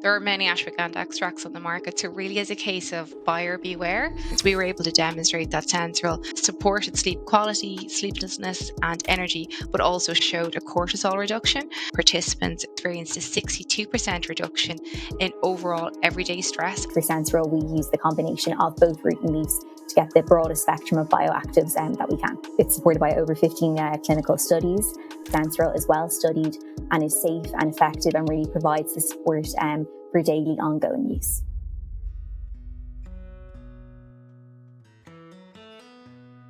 There are many ashwagandha extracts on the market, so it really is a case of buyer beware. So we were able to demonstrate that Sensoril supported sleep quality, sleeplessness, and energy, but also showed a cortisol reduction. Participants experienced a 62% reduction in overall everyday stress. For Sensoril, we use the combination of both root and leaves to get the broadest spectrum of bioactives that we can. It's supported by over 15 clinical studies. Sensoril is well studied and is safe and effective and really provides the support for daily ongoing use.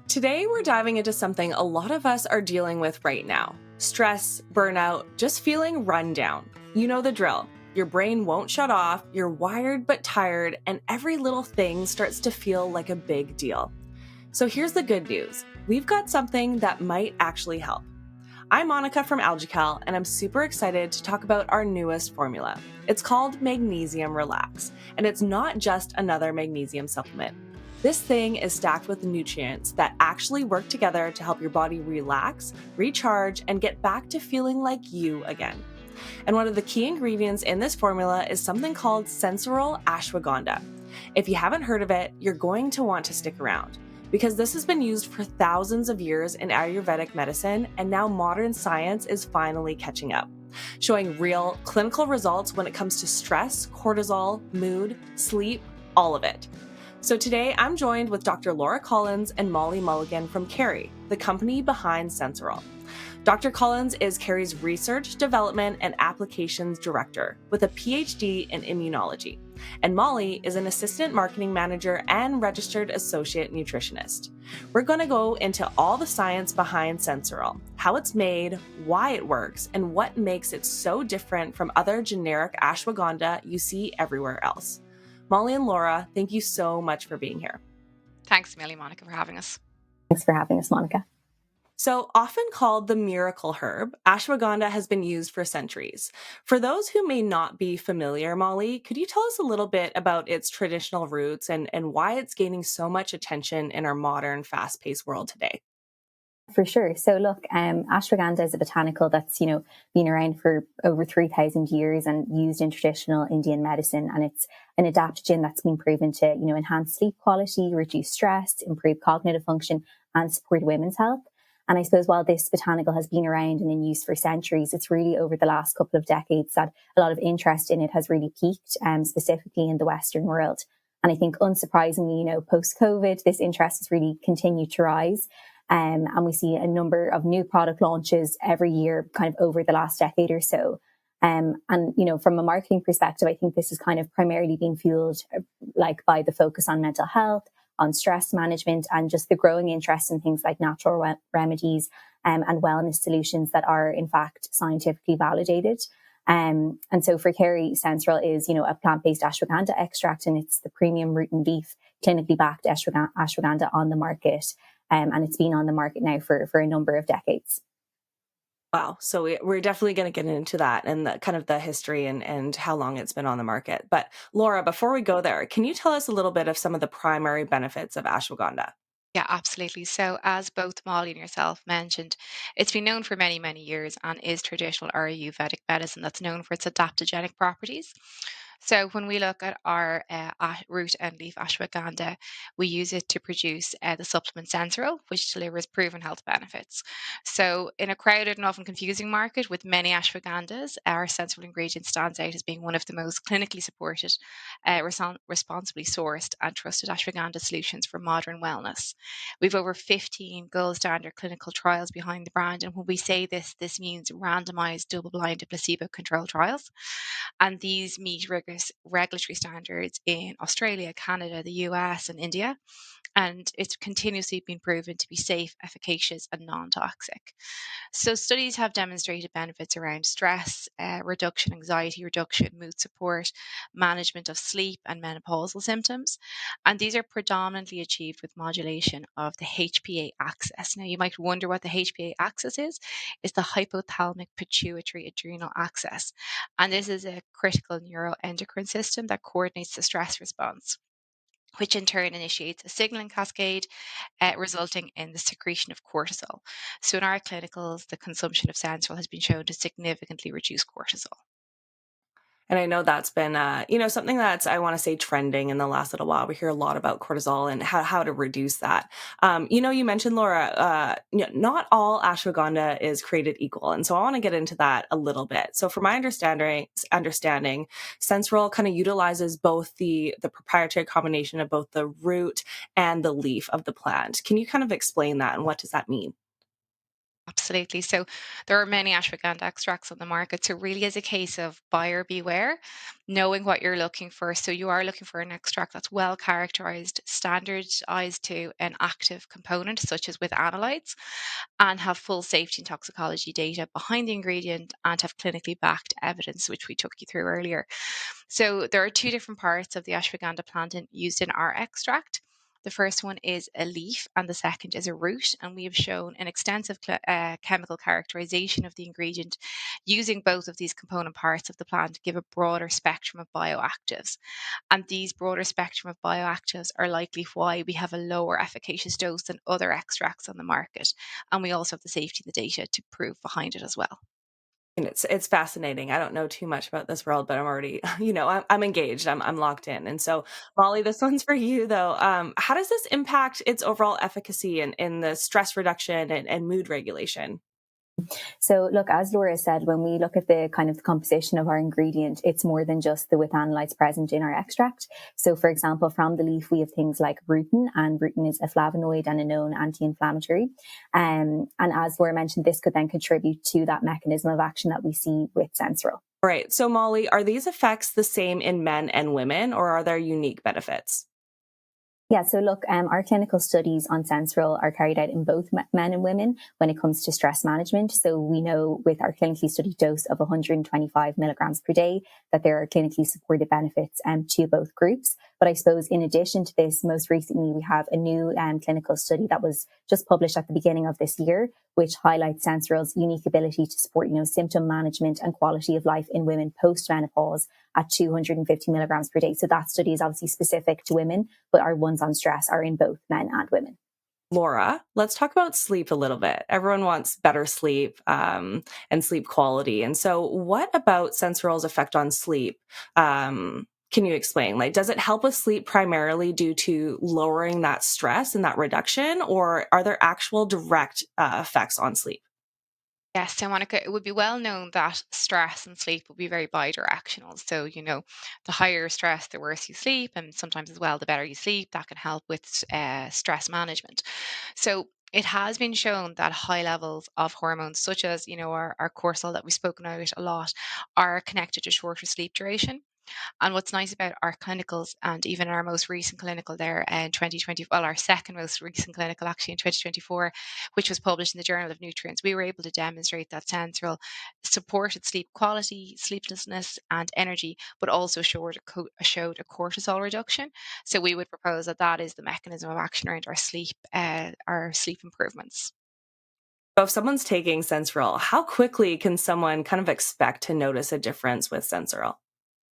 Today, we're diving into something a lot of us are dealing with right now. Stress, burnout, just feeling run down. You know the drill. Your brain won't shut off, you're wired but tired, and every little thing starts to feel like a big deal. So here's the good news. We've got something that might actually help. I'm Monica from AlgaeCal, and I'm super excited to talk about our newest formula. It's called Magnesium Relax, and it's not just another magnesium supplement. This thing is stacked with nutrients that actually work together to help your body relax, recharge, and get back to feeling like you again. And one of the key ingredients in this formula is something called Sensoril Ashwagandha. If you haven't heard of it, you're going to want to stick around, because this has been used for thousands of years in Ayurvedic medicine, and now modern science is finally catching up, showing real clinical results when it comes to stress, cortisol, mood, sleep, all of it. So today I'm joined with Dr. Laura Collins and Molly Mulligan from Kerry, the company behind Sensoril. Dr. Collins is Kerry's Research, Development, and Applications Director with a PhD in immunology, and Molly is an Assistant Marketing Manager and Registered Associate Nutritionist. We're going to go into all the science behind Sensoril, how it's made, why it works, and what makes it so different from other generic ashwagandha you see everywhere else. Molly and Laura, thank you so much for being here. Thanks, Millie Monica, for having us. Thanks for having us, Monica. So often called the miracle herb, ashwagandha has been used for centuries. For those who may not be familiar, Molly, could you tell us a little bit about its traditional roots and why it's gaining so much attention in our modern, fast-paced world today? For sure. So look, ashwagandha is a botanical that's, been around for over 3,000 years and used in traditional Indian medicine. And it's an adaptogen that's been proven to, enhance sleep quality, reduce stress, improve cognitive function, and support women's health. And I suppose while this botanical has been around and in use for centuries, it's really over the last couple of decades that a lot of interest in it has really peaked, specifically in the Western world. And I think unsurprisingly, post-COVID, this interest has really continued to rise. And we see a number of new product launches every year kind of over the last decade or so. And, from a marketing perspective, I think this is kind of primarily being fueled by the focus on mental health, on stress management, and just the growing interest in things like natural remedies and wellness solutions that are, in fact, scientifically validated. And so for Kerry, Sensoril is, a plant-based ashwagandha extract, and it's the premium root and leaf clinically backed ashwagandha on the market. And it's been on the market now for a number of decades. Wow. So we're definitely going to get into that and the kind of the history and how long it's been on the market. But Laura, before we go there, can you tell us a little bit of some of the primary benefits of ashwagandha? Yeah, absolutely. So, as both Molly and yourself mentioned, it's been known for many, many years and is traditional Ayurvedic medicine that's known for its adaptogenic properties. So, when we look at our root and leaf ashwagandha, we use it to produce the supplement Sensoril, which delivers proven health benefits. So, in a crowded and often confusing market with many ashwagandhas, our Sensoril ingredient stands out as being one of the most clinically supported, responsibly sourced, and trusted ashwagandha solutions for modern wellness. We've over 15 gold standard clinical trials behind the brand. And when we say this means randomized, double blinded, placebo controlled trials. And these meet rigorous regulatory standards in Australia, Canada, the US, and India. And it's continuously been proven to be safe, efficacious, and non toxic. So, studies have demonstrated benefits around stress reduction, anxiety reduction, mood support, management of sleep, and menopausal symptoms. And these are predominantly achieved with modulation of the HPA axis. Now, you might wonder what the HPA axis is. It's the hypothalamic pituitary adrenal axis. And this is a critical neuroendocrine system that coordinates the stress response, which in turn initiates a signaling cascade, resulting in the secretion of cortisol. So, in our clinicals, the consumption of Sensoril has been shown to significantly reduce cortisol. And I know that's been, something that's, I want to say, trending in the last little while. We hear a lot about cortisol and how to reduce that. You mentioned, Laura, not all ashwagandha is created equal. And so I want to get into that a little bit. So from my understanding, Sensoril kind of utilizes both the proprietary combination of both the root and the leaf of the plant. Can you kind of explain that and what does that mean? Absolutely. So there are many ashwagandha extracts on the market. So really is a case of buyer beware, knowing what you're looking for. So you are looking for an extract that's well characterized, standardized to an active component, such as with analytes, and have full safety and toxicology data behind the ingredient and have clinically backed evidence, which we took you through earlier. So there are two different parts of the ashwagandha plant used in our extract. The first one is a leaf, and the second is a root. And we have shown an extensive chemical characterization of the ingredient using both of these component parts of the plant to give a broader spectrum of bioactives. And these broader spectrum of bioactives are likely why we have a lower efficacious dose than other extracts on the market. And we also have the safety and the data to prove behind it as well. And it's fascinating. I don't know too much about this world, but I'm already, I'm engaged. I'm locked in. And so, Molly, this one's for you though. How does this impact its overall efficacy in the stress reduction and mood regulation? So look, as Laura said, when we look at the kind of the composition of our ingredient, it's more than just the withanalytes present in our extract. So for example, from the leaf, we have things like rutin, and rutin is a flavonoid and a known anti-inflammatory. And as Laura mentioned, this could then contribute to that mechanism of action that we see with Sensoril. Right. So, Molly, are these effects the same in men and women, or are there unique benefits? Yeah, so look, our clinical studies on Sensoril are carried out in both men and women when it comes to stress management. So we know with our clinically studied dose of 125 milligrams per day that there are clinically supported benefits to both groups. But I suppose in addition to this, most recently we have a new clinical study that was just published at the beginning of this year, which highlights Sensoril's unique ability to support, symptom management and quality of life in women post-menopause at 250 milligrams per day. So that study is obviously specific to women, but our ones on stress are in both men and women. Laura, let's talk about sleep a little bit. Everyone wants better sleep and sleep quality. And so, what about Sensoril's effect on sleep? Can you explain? Like, does it help with sleep primarily due to lowering that stress and that reduction, or are there actual direct effects on sleep? Yes, so Monica, it would be well known that stress and sleep will be very bidirectional. So, the higher stress, the worse you sleep, and sometimes as well, the better you sleep. That can help with stress management. So, it has been shown that high levels of hormones, such as our cortisol that we've spoken about a lot, are connected to shorter sleep duration. And what's nice about our clinicals and even our most recent clinical there in 2020, well, our second most recent clinical actually in 2024, which was published in the Journal of Nutrients, we were able to demonstrate that Sensoril supported sleep quality, sleeplessness, and energy, but also showed a cortisol reduction. So we would propose that that is the mechanism of action around our sleep improvements. So, if someone's taking Sensoril, how quickly can someone kind of expect to notice a difference with Sensoril?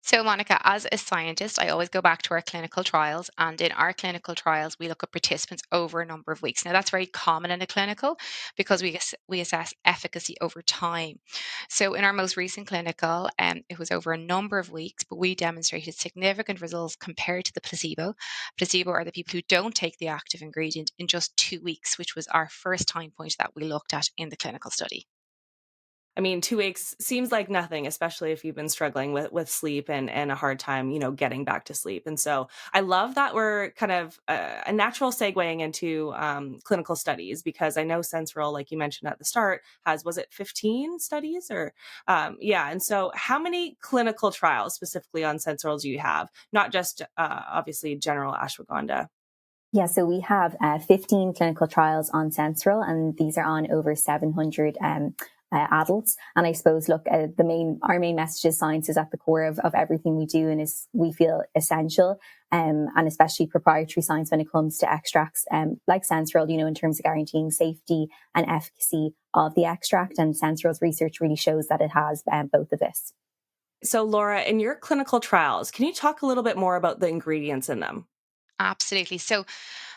So, Monica, as a scientist, I always go back to our clinical trials. And in our clinical trials, we look at participants over a number of weeks. Now, that's very common in a clinical because we assess efficacy over time. So, in our most recent clinical, it was over a number of weeks, but we demonstrated significant results compared to the placebo. Placebo are the people who don't take the active ingredient in just 2 weeks, which was our first time point that we looked at in the clinical study. I mean, 2 weeks seems like nothing, especially if you've been struggling with sleep and a hard time, getting back to sleep. And so I love that we're kind of a natural segueing into clinical studies because I know Sensoril, like you mentioned at the start, was it 15 studies or yeah. And so how many clinical trials specifically on Sensoril do you have? Not just obviously general ashwagandha. Yeah, so we have 15 clinical trials on Sensoril, and these are on over 700 adults. And I suppose, look, our main message is science is at the core of everything we do, and is we feel essential, and especially proprietary science when it comes to extracts like Sensoril, in terms of guaranteeing safety and efficacy of the extract. And Sensoril's research really shows that it has both of this. So Laura, in your clinical trials, can you talk a little bit more about the ingredients in them? Absolutely. So,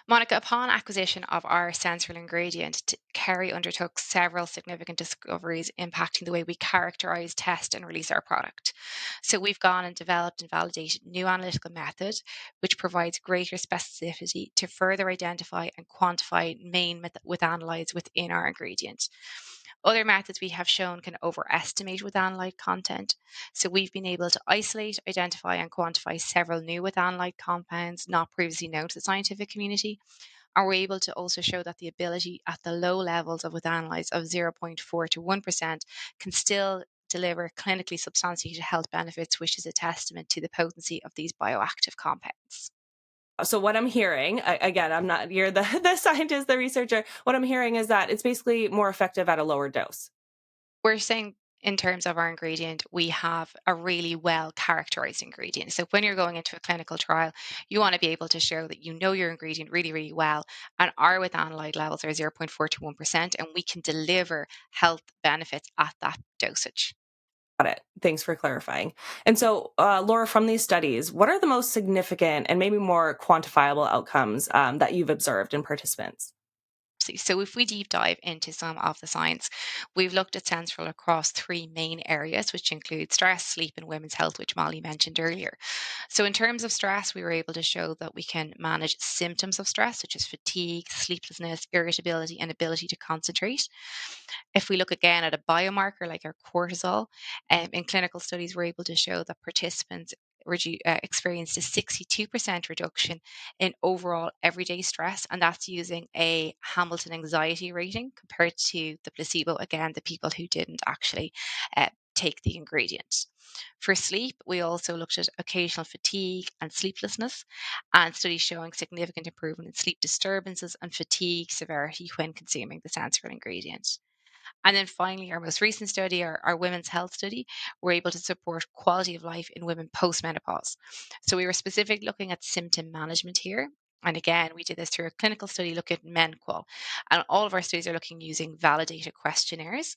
Monica, upon acquisition of our Sensoril ingredient, Kerry undertook several significant discoveries impacting the way we characterize, test, and release our product. So we've gone and developed and validated new analytical method, which provides greater specificity to further identify and quantify main methanolytes within our ingredient. Other methods we have shown can overestimate withanolite content. So we've been able to isolate, identify, and quantify several new withanolite compounds not previously known to the scientific community. And we're able to also show that the ability at the low levels of withanolites of 0.4 to 1% can still deliver clinically substantiated health benefits, which is a testament to the potency of these bioactive compounds. So what I'm hearing, again, I'm not, you're the, the scientist, the researcher. What I'm hearing is that it's basically more effective at a lower dose. We're saying in terms of our ingredient, we have a really well characterized ingredient. So when you're going into a clinical trial, you want to be able to show that you know your ingredient really, really well. And our withanolide levels are 0.4 to 1%, and we can deliver health benefits at that dosage. Got it. Thanks for clarifying. And so, Laura, from these studies, what are the most significant and maybe more quantifiable outcomes that you've observed in participants? So if we deep dive into some of the science, we've looked at Sensoril across three main areas, which include stress, sleep, and women's health, which Molly mentioned earlier. So in terms of stress, we were able to show that we can manage symptoms of stress, such as fatigue, sleeplessness, irritability, and ability to concentrate. If we look again at a biomarker like our cortisol, in clinical studies, we're able to show that participants experienced a 62% reduction in overall everyday stress, and that's using a Hamilton anxiety rating compared to the placebo, again, the people who didn't actually take the ingredient. For sleep, we also looked at occasional fatigue and sleeplessness, and studies showing significant improvement in sleep disturbances and fatigue severity when consuming the sensory ingredient. And then finally, our most recent study, our women's health study, we're able to support quality of life in women post-menopause. So we were specifically looking at symptom management here. And again, we did this through a clinical study looking at menqual. And all of our studies are looking using validated questionnaires.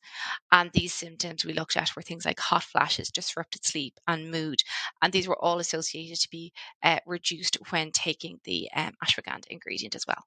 And these symptoms we looked at were things like hot flashes, disrupted sleep, and mood. And these were all associated to be reduced when taking the ashwagandha ingredient as well.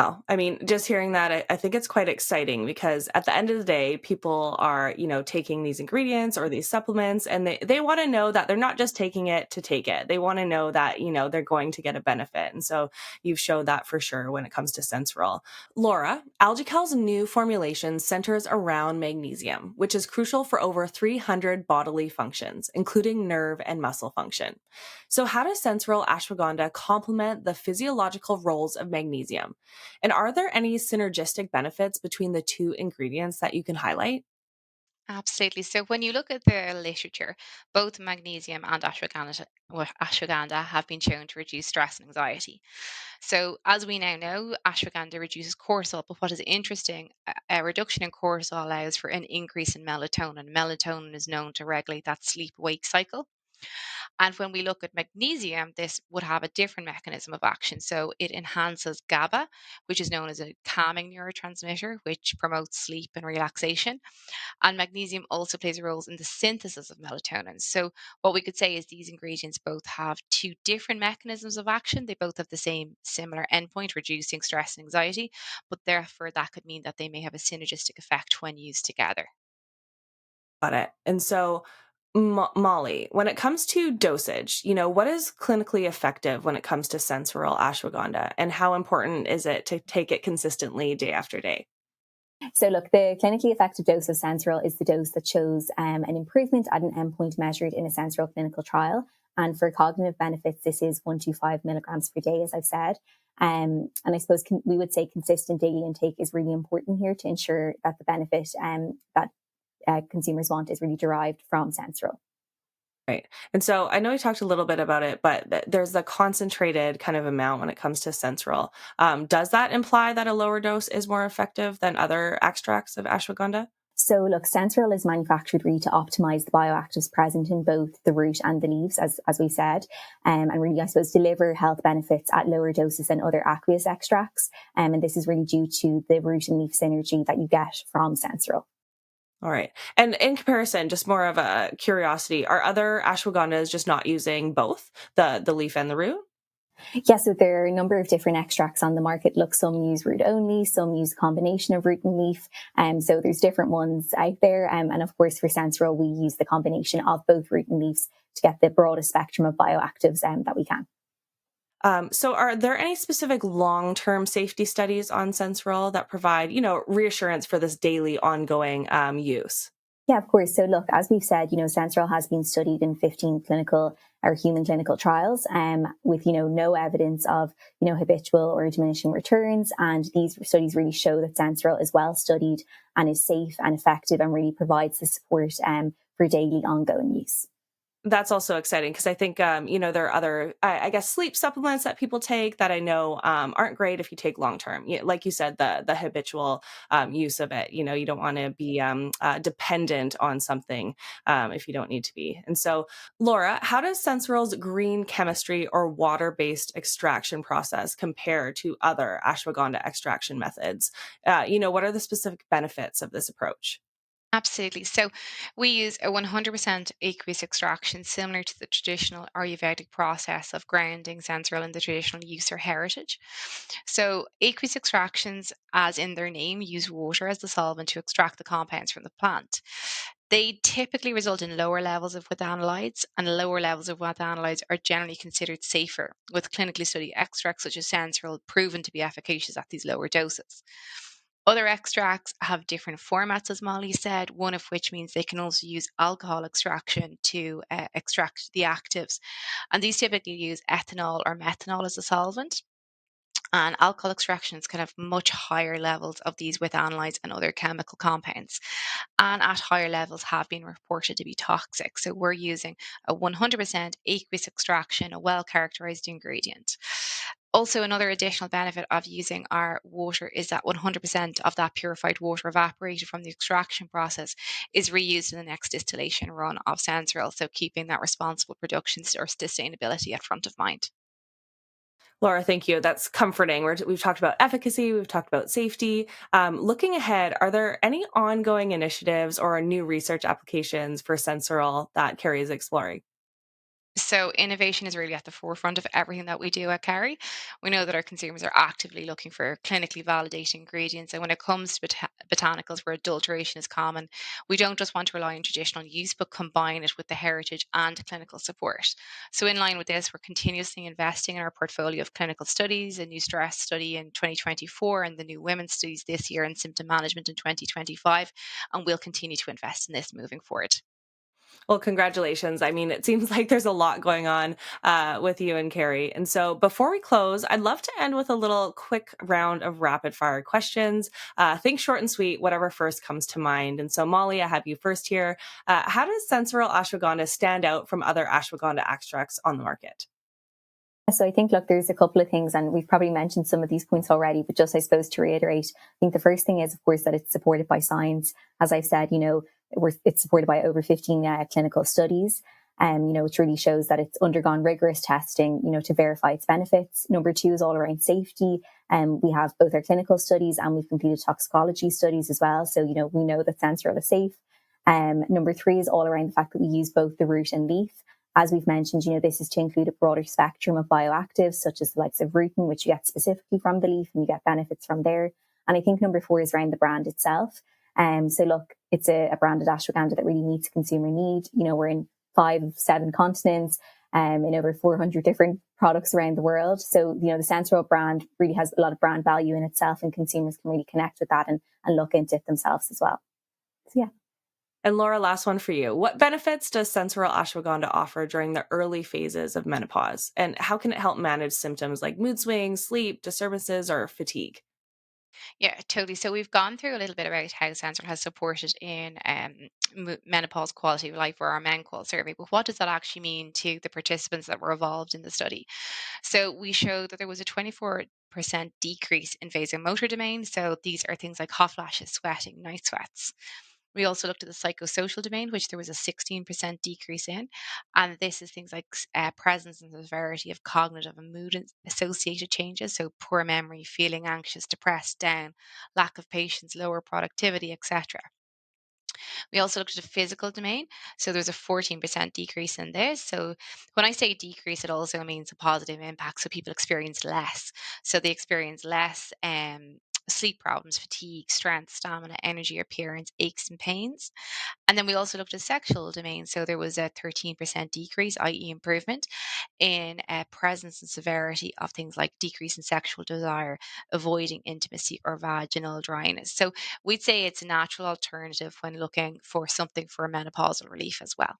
Wow. I mean, just hearing that, I think it's quite exciting because at the end of the day, people are, taking these ingredients or these supplements and they want to know that they're not just taking it to take it. They want to know that, they're going to get a benefit. And so you've showed that for sure when it comes to Sensoril. Laura, AlgaeCal's new formulation centers around magnesium, which is crucial for over 300 bodily functions, including nerve and muscle function. So how does Sensoril Ashwagandha complement the physiological roles of magnesium? And are there any synergistic benefits between the two ingredients that you can highlight? Absolutely. So when you look at the literature, both magnesium and ashwagandha have been shown to reduce stress and anxiety. So as we now know, ashwagandha reduces cortisol, but what is interesting, a reduction in cortisol allows for an increase in melatonin. Melatonin is known to regulate that sleep-wake cycle. And when we look at magnesium, this would have a different mechanism of action. So it enhances GABA, which is known as a calming neurotransmitter, which promotes sleep and relaxation. And magnesium also plays a role in the synthesis of melatonin. So, what we could say is these ingredients both have two different mechanisms of action. They both have the same similar endpoint, reducing stress and anxiety, but therefore that could mean that they may have a synergistic effect when used together. Got it. And so, Molly, when it comes to dosage, what is clinically effective when it comes to sensoril ashwagandha, and how important is it to take it consistently day after day? So, look, the clinically effective dose of Sensoril is the dose that shows an improvement at an endpoint measured in a Sensoril clinical trial. And for cognitive benefits, this is 125 milligrams per day, as I've said. And I suppose we would say consistent daily intake is really important here to ensure that the benefit that consumers want is really derived from Sensoril. Right. And so I know we talked a little bit about it, but there's the concentrated kind of amount when it comes to Sensoril. Does that imply that a lower dose is more effective than other extracts of ashwagandha? So, look, Sensoril is manufactured really to optimize the bioactives present in both the root and the leaves, as we said, and really, I suppose, deliver health benefits at lower doses than other aqueous extracts. And this is really due to the root and leaf synergy that you get from Sensoril. All right. And in comparison, just more of a curiosity, are other ashwagandhas just not using both the leaf and the root? Yeah, so there are a number of different extracts on the market. Look, some use root only, some use a combination of root and leaf. So there's different ones out there. And of course, for Sensoril, we use the combination of both root and leaves to get the broadest spectrum of bioactives that we can. So are there any specific long-term safety studies on Sensoril that provide, reassurance for this daily ongoing use? Yeah, of course. So look, as we've said, Sensoril has been studied in 15 clinical or human clinical trials, with, no evidence of, habitual or diminishing returns. And these studies really show that Sensoril is well studied and is safe and effective and really provides the support, for daily ongoing use. That's also exciting because I think, there are other, I guess, sleep supplements that people take that I know aren't great if you take long term. Like you said, the habitual use of it. You don't want to be dependent on something if you don't need to be. And so, Laura, how does Sensoril's green chemistry or water based extraction process compare to other ashwagandha extraction methods? What are the specific benefits of this approach? Absolutely. So we use a 100% aqueous extraction, similar to the traditional Ayurvedic process of grounding sensoril in the traditional use or heritage. So aqueous extractions, as in their name, use water as the solvent to extract the compounds from the plant. They typically result in lower levels of withanolides, and lower levels of withanolides are generally considered safer, with clinically studied extracts such as sensoril proven to be efficacious at these lower doses. Other extracts have different formats, as Molly said, one of which means they can also use alcohol extraction to extract the actives. And these typically use ethanol or methanol as a solvent. And alcohol extractions can have much higher levels of these with analytes and other chemical compounds, and at higher levels have been reported to be toxic. So we're using a 100% aqueous extraction, a well characterized ingredient. Also, another additional benefit of using our water is that 100% of that purified water evaporated from the extraction process is reused in the next distillation run of Sensoril, so keeping that responsible production or sustainability at front of mind. Laura, thank you. That's comforting. We've talked about efficacy, we've talked about safety. Looking ahead, are there any ongoing initiatives or new research applications for Sensoril that Carrie is exploring? So innovation is really at the forefront of everything that we do at Carry. We know that our consumers are actively looking for clinically validated ingredients, and when it comes to botanicals where adulteration is common, we don't just want to rely on traditional use, but combine it with the heritage and clinical support. So in line with this, we're continuously investing in our portfolio of clinical studies, a new stress study in 2024, and the new women's studies this year, and symptom management in 2025, and we'll continue to invest in this moving forward. Well, congratulations. I mean, it seems like there's a lot going on with you and Carrie. And so before we close, I'd love to end with a little quick round of rapid fire questions. Think short and sweet, whatever first comes to mind. And so, Molly, I have you first here. How does Sensoril ashwagandha stand out from other ashwagandha extracts on the market? So I think, look, there's a couple of things, and we've probably mentioned some of these points already, but just, I suppose, to reiterate, I think the first thing is, of course, that it's supported by science. As I've said, it's supported by over 15 clinical studies, which really shows that it's undergone rigorous testing, to verify its benefits. Number two is all around safety. We have both our clinical studies and we've completed toxicology studies as well. So, we know that Sensoril is safe. Number three is all around the fact that we use both the root and leaf. As we've mentioned, this is to include a broader spectrum of bioactives, such as the likes of rutin, which you get specifically from the leaf and you get benefits from there. And I think number four is around the brand itself. So look, it's a branded ashwagandha that really meets consumer need. We're in 5-7 continents, in over 400 different products around the world. So, the Sensoril brand really has a lot of brand value in itself, and consumers can really connect with that and look into it themselves as well. So yeah. And Laura, last one for you. What benefits does Sensoril ashwagandha offer during the early phases of menopause? And how can it help manage symptoms like mood swings, sleep disturbances, or fatigue? Yeah, totally. So we've gone through a little bit about how Sensor has supported in menopause quality of life or our menqual survey, but what does that actually mean to the participants that were involved in the study? So we showed that there was a 24% decrease in vasomotor domain. So these are things like hot flashes, sweating, night sweats. We also looked at the psychosocial domain, which there was a 16% decrease in. And this is things like presence and severity of cognitive and mood associated changes. So poor memory, feeling anxious, depressed, down, lack of patience, lower productivity, etc. We also looked at the physical domain. So there's a 14% decrease in this. So when I say decrease, it also means a positive impact. So people experience less. So they experience less sleep problems, fatigue, strength, stamina, energy, appearance, aches, and pains. And then we also looked at sexual domain. So there was a 13% decrease, i.e., improvement in presence and severity of things like decrease in sexual desire, avoiding intimacy, or vaginal dryness. So we'd say it's a natural alternative when looking for something for a menopausal relief as well.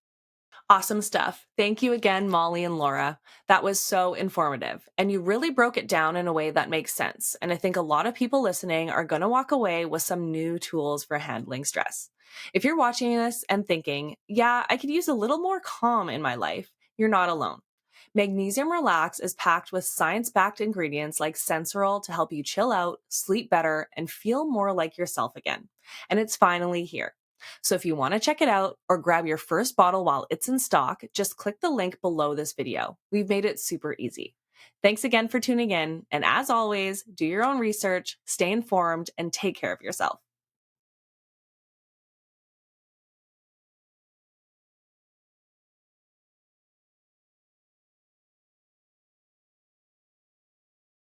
Awesome stuff. Thank you again, Molly and Laura. That was so informative. And you really broke it down in a way that makes sense. And I think a lot of people listening are going to walk away with some new tools for handling stress. If you're watching this and thinking, yeah, I could use a little more calm in my life, you're not alone. Magnesium Relax is packed with science backed ingredients like Sensoril to help you chill out, sleep better, and feel more like yourself again. And it's finally here. So if you want to check it out or grab your first bottle while it's in stock, just click the link below this video. We've made it super easy. Thanks again for tuning in. And as always, do your own research, stay informed, and take care of yourself.